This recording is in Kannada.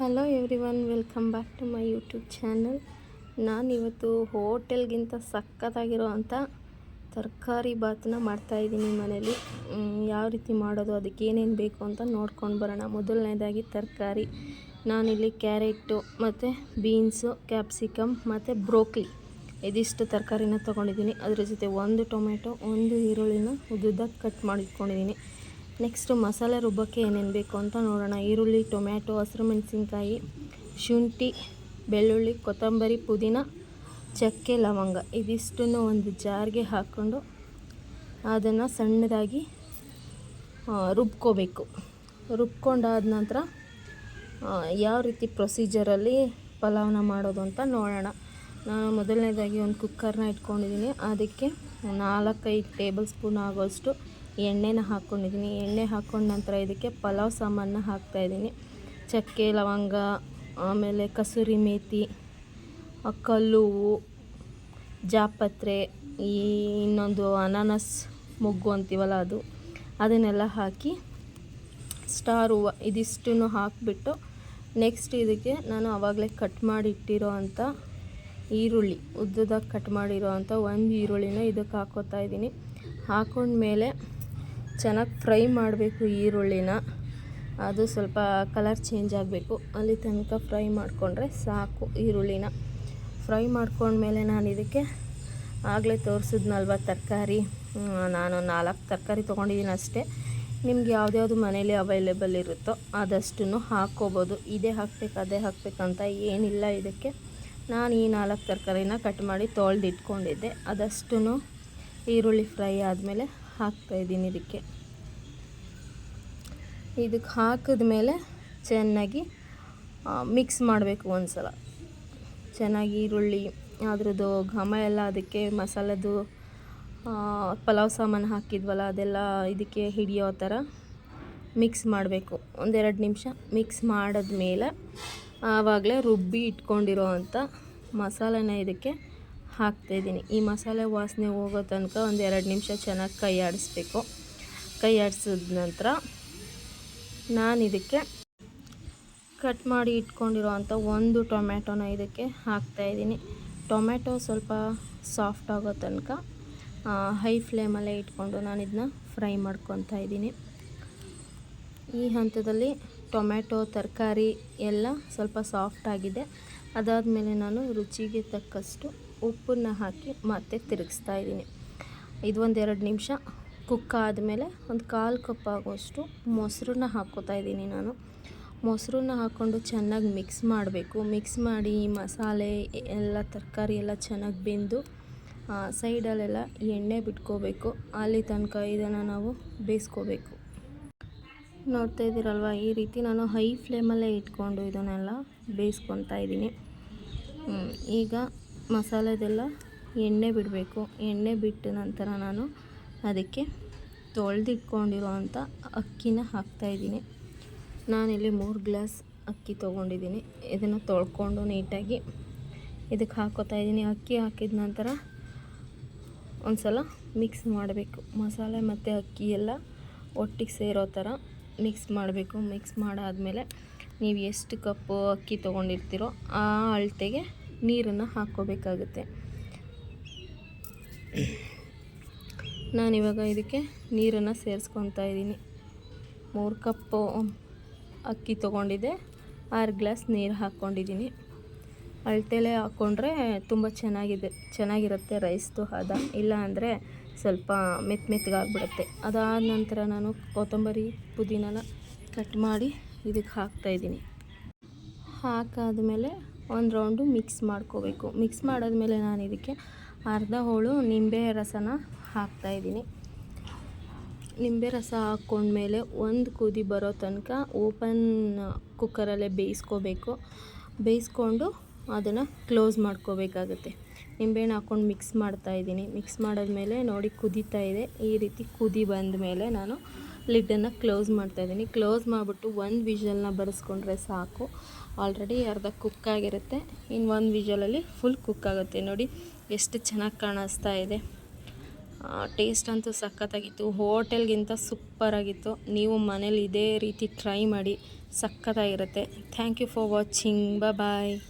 Hello everyone, welcome back to my YouTube channel. ನಾನಿವತ್ತು ಹೋಟೆಲ್ಗಿಂತ ಸಖತ್ತಾಗಿರೋ ಅಂಥ ತರಕಾರಿ ಬಾತನ್ನ ಮಾಡ್ತಾಯಿದ್ದೀನಿ ಮನೇಲಿ. ಯಾವ ರೀತಿ ಮಾಡೋದು, ಅದಕ್ಕೆ ಏನೇನು ಬೇಕು ಅಂತ ನೋಡ್ಕೊಂಡು ಬರೋಣ. ಮೊದಲನೇದಾಗಿ ತರಕಾರಿ, ನಾನಿಲ್ಲಿ ಕ್ಯಾರೆಟು ಮತ್ತು ಬೀನ್ಸು, ಕ್ಯಾಪ್ಸಿಕಮ್ ಮತ್ತು ಬ್ರೋಕ್ಲಿ ಇದಿಷ್ಟು ತರಕಾರಿನ ತೊಗೊಂಡಿದ್ದೀನಿ. ಅದ್ರ ಜೊತೆ ಒಂದು ಟೊಮೆಟೊ, ಒಂದು ಈರುಳ್ಳಿನ ಉದ್ದುದ್ದಾಗಿ ಕಟ್ ಮಾಡಿ ಇಟ್ಕೊಂಡಿದ್ದೀನಿ. ನೆಕ್ಸ್ಟು ಮಸಾಲೆ ರುಬ್ಬಕ್ಕೆ ಏನೇನು ಬೇಕು ಅಂತ ನೋಡೋಣ. ಈರುಳ್ಳಿ, ಟೊಮ್ಯಾಟೊ, ಹಸಿರು ಮೆಣಸಿನ್ಕಾಯಿ, ಶುಂಠಿ, ಬೆಳ್ಳುಳ್ಳಿ, ಕೊತ್ತಂಬರಿ, ಪುದೀನ, ಚಕ್ಕೆ, ಲವಂಗ ಇದಿಷ್ಟನ್ನು ಒಂದು ಜಾರ್ಗೆ ಹಾಕ್ಕೊಂಡು ಅದನ್ನು ಸಣ್ಣದಾಗಿ ರುಬ್ಕೋಬೇಕು. ರುಬ್ಕೊಂಡಾದ ನಂತರ ಯಾವ ರೀತಿ ಪ್ರೊಸೀಜರಲ್ಲಿ ಪಲಾವ್ನ ಮಾಡೋದು ಅಂತ ನೋಡೋಣ. ನಾನು ಮೊದಲನೇದಾಗಿ ಒಂದು ಕುಕ್ಕರ್ನ ಇಟ್ಕೊಂಡಿದ್ದೀನಿ. ಅದಕ್ಕೆ 4-5 ಟೇಬಲ್ ಸ್ಪೂನ್ ಆಗೋಷ್ಟು ಎಣ್ಣೆನ ಹಾಕ್ಕೊಂಡಿದ್ದೀನಿ. ಎಣ್ಣೆ ಹಾಕ್ಕೊಂಡ ನಂತರ ಇದಕ್ಕೆ ಪಲಾವ್ ಸಾಮಾನನ್ನ ಹಾಕ್ತಾಯಿದ್ದೀನಿ. ಚಕ್ಕೆ, ಲವಂಗ, ಆಮೇಲೆ ಕಸೂರಿ ಮೇಥಿ, ಕಲ್ಲುವು, ಜಾಪತ್ರೆ, ಈ ಇನ್ನೊಂದು ಅನಾನಸ್ ಮೊಗ್ಗು ಅಂತೀವಲ್ಲ ಅದನ್ನೆಲ್ಲ ಹಾಕಿ, ಸ್ಟಾರ್ ಹೂವು ಇದಿಷ್ಟನ್ನು ಹಾಕಿಬಿಟ್ಟು, ನೆಕ್ಸ್ಟ್ ಇದಕ್ಕೆ ನಾನು ಆವಾಗಲೇ ಕಟ್ ಮಾಡಿ ಇಟ್ಟಿರೋ ಅಂಥ ಈರುಳ್ಳಿ, ಉದ್ದದಾಗಿ ಕಟ್ ಮಾಡಿರೋ ಅಂಥ ಒಂದು ಈರುಳ್ಳಿನ ಇದಕ್ಕೆ ಹಾಕ್ಕೋತಾ ಇದ್ದೀನಿ. ಹಾಕೊಂಡ್ಮೇಲೆ ಚೆನ್ನಾಗಿ ಫ್ರೈ ಮಾಡಬೇಕು ಈರುಳ್ಳಿನ. ಅದು ಸ್ವಲ್ಪ ಕಲರ್ ಚೇಂಜ್ ಆಗಬೇಕು, ಅಲ್ಲಿ ತನಕ ಫ್ರೈ ಮಾಡಿಕೊಂಡ್ರೆ ಸಾಕು. ಈರುಳ್ಳಿನ ಫ್ರೈ ಮಾಡ್ಕೊಂಡ್ಮೇಲೆ ನಾನು ಇದಕ್ಕೆ ಆಗಲೇ ತೋರಿಸಿದ್ನಲ್ವ ತರಕಾರಿ, ನಾನು 4 ತರಕಾರಿ ತೊಗೊಂಡಿದ್ದೀನಿ ಅಷ್ಟೇ. ನಿಮ್ಗೆ ಯಾವ್ದ್ಯಾವುದು ಮನೇಲಿ ಅವೈಲೇಬಲ್ ಇರುತ್ತೋ ಅದಷ್ಟನ್ನು ಹಾಕ್ಕೋಬೋದು. ಇದೇ ಹಾಕ್ಬೇಕು ಅದೇ ಹಾಕಬೇಕಂತ ಏನಿಲ್ಲ. ಇದಕ್ಕೆ ನಾನು ಈ 4 ತರಕಾರಿನ ಕಟ್ ಮಾಡಿ ತೊಳೆದಿಟ್ಕೊಂಡಿದ್ದೆ. ಅದಷ್ಟನ್ನು ಈರುಳ್ಳಿ ಫ್ರೈ ಆದಮೇಲೆ ಹಾಕ್ತಾಯಿದ್ದೀನಿ. ಇದಕ್ಕೆ ಹಾಕಿದ್ಮೇಲೆ ಚೆನ್ನಾಗಿ ಮಿಕ್ಸ್ ಮಾಡಬೇಕು. ಒಂದು ಸಲ ಚೆನ್ನಾಗಿ ಈರುಳ್ಳಿ ಅದ್ರದ್ದು ಘಮ ಎಲ್ಲ ಅದಕ್ಕೆ ಮಸಾಲೆದು ಪಲಾವ್ ಸಾಮಾನು ಹಾಕಿದ್ವಲ್ಲ ಅದೆಲ್ಲ ಇದಕ್ಕೆ ಹಿಡಿಯೋ ಥರ ಮಿಕ್ಸ್ ಮಾಡಬೇಕು. 1-2 ನಿಮಿಷ ಮಿಕ್ಸ್ ಮಾಡಿದ್ಮೇಲೆ ಆವಾಗಲೇ ರುಬ್ಬಿ ಇಟ್ಕೊಂಡಿರೋ ಅಂಥ ಮಸಾಲೆನ ಇದಕ್ಕೆ ಹಾಕ್ತಾಯಿದ್ದೀನಿ. ಈ ಮಸಾಲೆ ವಾಸನೆ ಹೋಗೋ ತನಕ 1-2 ನಿಮಿಷ ಚೆನ್ನಾಗಿ ಕೈ ಆಡಿಸ್ಬೇಕು. ಕೈ ಆಡಿಸಿದ ನಂತರ ನಾನು ಇದಕ್ಕೆ ಕಟ್ ಮಾಡಿ ಇಟ್ಕೊಂಡಿರೋ ಅಂಥ ಒಂದು ಟೊಮ್ಯಾಟೊನ ಇದಕ್ಕೆ ಹಾಕ್ತಾಯಿದ್ದೀನಿ. ಟೊಮ್ಯಾಟೊ ಸ್ವಲ್ಪ ಸಾಫ್ಟ್ ಆಗೋ ತನಕ ಹೈ ಫ್ಲೇಮಲ್ಲೇ ಇಟ್ಕೊಂಡು ನಾನು ಇದನ್ನ ಫ್ರೈ ಮಾಡ್ಕೊತಾ ಇದ್ದೀನಿ. ಈ ಹಂತದಲ್ಲಿ ಟೊಮ್ಯಾಟೊ ತರಕಾರಿ ಎಲ್ಲ ಸ್ವಲ್ಪ ಸಾಫ್ಟ್ ಆಗಿದೆ. ಅದಾದಮೇಲೆ ನಾನು ರುಚಿಗೆ ತಕ್ಕಷ್ಟು ಉಪ್ಪನ್ನು ಹಾಕಿ ಮತ್ತೆ ತಿರುಗಿಸ್ತಾ ಇದ್ದೀನಿ. ಇದು 1-2 ನಿಮಿಷ ಕುಕ್ ಆದಮೇಲೆ ಒಂದು 1/4 ಕಪ್ ಆಗೋಷ್ಟು ಮೊಸರನ್ನ ಹಾಕ್ಕೋತಾ ಇದ್ದೀನಿ. ನಾನು ಮೊಸರನ್ನ ಹಾಕ್ಕೊಂಡು ಚೆನ್ನಾಗಿ ಮಿಕ್ಸ್ ಮಾಡಬೇಕು. ಮಿಕ್ಸ್ ಮಾಡಿ ಈ ಮಸಾಲೆ ಎಲ್ಲ ತರಕಾರಿ ಎಲ್ಲ ಚೆನ್ನಾಗಿ ಬೆಂದು ಸೈಡಲ್ಲೆಲ್ಲ ಎಣ್ಣೆ ಬಿಟ್ಕೋಬೇಕು. ಅಲ್ಲಿ ತನಕ ಇದನ್ನು ನಾವು ಬೇಯಿಸ್ಕೋಬೇಕು. ನೋಡ್ತಾ ಇದ್ದೀರಲ್ವ, ಈ ರೀತಿ ನಾನು ಹೈ ಫ್ಲೇಮಲ್ಲೇ ಇಟ್ಕೊಂಡು ಇದನ್ನೆಲ್ಲ ಬೇಯಿಸ್ಕೊತಾ ಇದ್ದೀನಿ. ಈಗ ಮಸಾಲೆದೆಲ್ಲ ಎಣ್ಣೆ ಬಿಡಬೇಕು. ಎಣ್ಣೆ ಬಿಟ್ಟ ನಂತರ ನಾನು ಅದಕ್ಕೆ ತೊಳೆದಿಟ್ಕೊಂಡಿರೋ ಅಂಥ ಅಕ್ಕಿನ ಹಾಕ್ತಾಯಿದ್ದೀನಿ. ನಾನಿಲ್ಲಿ 3 ಗ್ಲಾಸ್ ಅಕ್ಕಿ ತೊಗೊಂಡಿದ್ದೀನಿ. ಇದನ್ನು ತೊಳ್ಕೊಂಡು ನೀಟಾಗಿ ಇದಕ್ಕೆ ಹಾಕ್ಕೋತಾ ಇದ್ದೀನಿ. ಅಕ್ಕಿ ಹಾಕಿದ ನಂತರ ಒಂದು ಸಲ ಮಿಕ್ಸ್ ಮಾಡಬೇಕು. ಮಸಾಲೆ ಮತ್ತು ಅಕ್ಕಿ ಎಲ್ಲ ಒಟ್ಟಿಗೆ ಸೇರೋ ಥರ ಮಿಕ್ಸ್ ಮಾಡಬೇಕು. ಮಿಕ್ಸ್ ಮಾಡಾದಮೇಲೆ ನೀವು ಎಷ್ಟು ಕಪ್ಪು ಅಕ್ಕಿ ತೊಗೊಂಡಿರ್ತೀರೋ ಆ ಅಳತೆಗೆ ನೀರನ್ನು ಹಾಕ್ಕೋಬೇಕಾಗುತ್ತೆ. ನಾನಿವಾಗ ಇದಕ್ಕೆ ನೀರನ್ನು ಸೇರಿಸ್ಕೊತಾ ಇದ್ದೀನಿ. 3 ಕಪ್ಪು ಅಕ್ಕಿ ತೊಗೊಂಡಿದ್ದೆ, 6 ಗ್ಲಾಸ್ ನೀರು ಹಾಕ್ಕೊಂಡಿದ್ದೀನಿ. ಅಳತೆಲೇ ಹಾಕ್ಕೊಂಡ್ರೆ ತುಂಬ ಚೆನ್ನಾಗಿರುತ್ತೆ ರೈಸ್ದು ಹದ. ಇಲ್ಲ ಅಂದರೆ ಸ್ವಲ್ಪ ಮೆತ್ತಗಾಗ್ಬಿಡುತ್ತೆ. ಅದಾದ ನಂತರ ನಾನು ಕೊತ್ತಂಬರಿ, ಪುದೀನನ ಕಟ್ ಮಾಡಿ ಇದಕ್ಕೆ ಹಾಕ್ತಾಯಿದ್ದೀನಿ. ಹಾಕಾದ್ಮೇಲೆ ಒಂದು ರೌಂಡು ಮಿಕ್ಸ್ ಮಾಡ್ಕೋಬೇಕು. ಮಿಕ್ಸ್ ಮಾಡಾದ್ಮೇಲೆ ನಾನು ಇದಕ್ಕೆ ಅರ್ಧ ಹೋಳು ನಿಂಬೆ ರಸನ ಹಾಕ್ತಾಯಿದ್ದೀನಿ. ನಿಂಬೆ ರಸ ಹಾಕ್ಕೊಂಡ್ಮೇಲೆ ಒಂದು ಕುದಿ ಬರೋ ತನಕ ಓಪನ್ ಕುಕ್ಕರಲ್ಲೇ ಬೇಯಿಸ್ಕೋಬೇಕು. ಬೇಯಿಸ್ಕೊಂಡು ಅದನ್ನು ಕ್ಲೋಸ್ ಮಾಡ್ಕೋಬೇಕಾಗುತ್ತೆ. ನಿಂಬೆಹಣ್ಣು ಹಾಕ್ಕೊಂಡು ಮಿಕ್ಸ್ ಮಾಡ್ತಾಯಿದ್ದೀನಿ. ಮಿಕ್ಸ್ ಮಾಡಾದ್ಮೇಲೆ ನೋಡಿ ಕುದೀತಾ ಇದೆ. ಈ ರೀತಿ ಕುದಿ ಬಂದ ಮೇಲೆ ನಾನು ಲಿಡ್ಡನ್ನು ಕ್ಲೋಸ್ ಮಾಡ್ತಾಯಿದ್ದೀನಿ. ಕ್ಲೋಸ್ ಮಾಡಿಬಿಟ್ಟು 1 ವಿಷಲ್ನ ಬರೆಸ್ಕೊಂಡ್ರೆ ಸಾಕು. ಆಲ್ರೆಡಿ ಅರ್ಧ ಕುಕ್ಕಾಗಿರುತ್ತೆ. ಇನ್ನು 1 ವಿಷಲಲ್ಲಿ ಫುಲ್ ಕುಕ್ಕಾಗುತ್ತೆ. ನೋಡಿ ಎಷ್ಟು ಚೆನ್ನಾಗಿ ಕಾಣಿಸ್ತಾ ಇದೆ. ಟೇಸ್ಟ್ ಅಂತೂ ಸಖತ್ತಾಗಿತ್ತು. ಹೋಟೆಲ್ಗಿಂತ ಸೂಪರಾಗಿತ್ತು. ನೀವು ಮನೇಲಿ ಇದೇ ರೀತಿ ಟ್ರೈ ಮಾಡಿ. ಸಖತ್ತಾಗಿರುತ್ತೆ. Thank you for watching. Bye.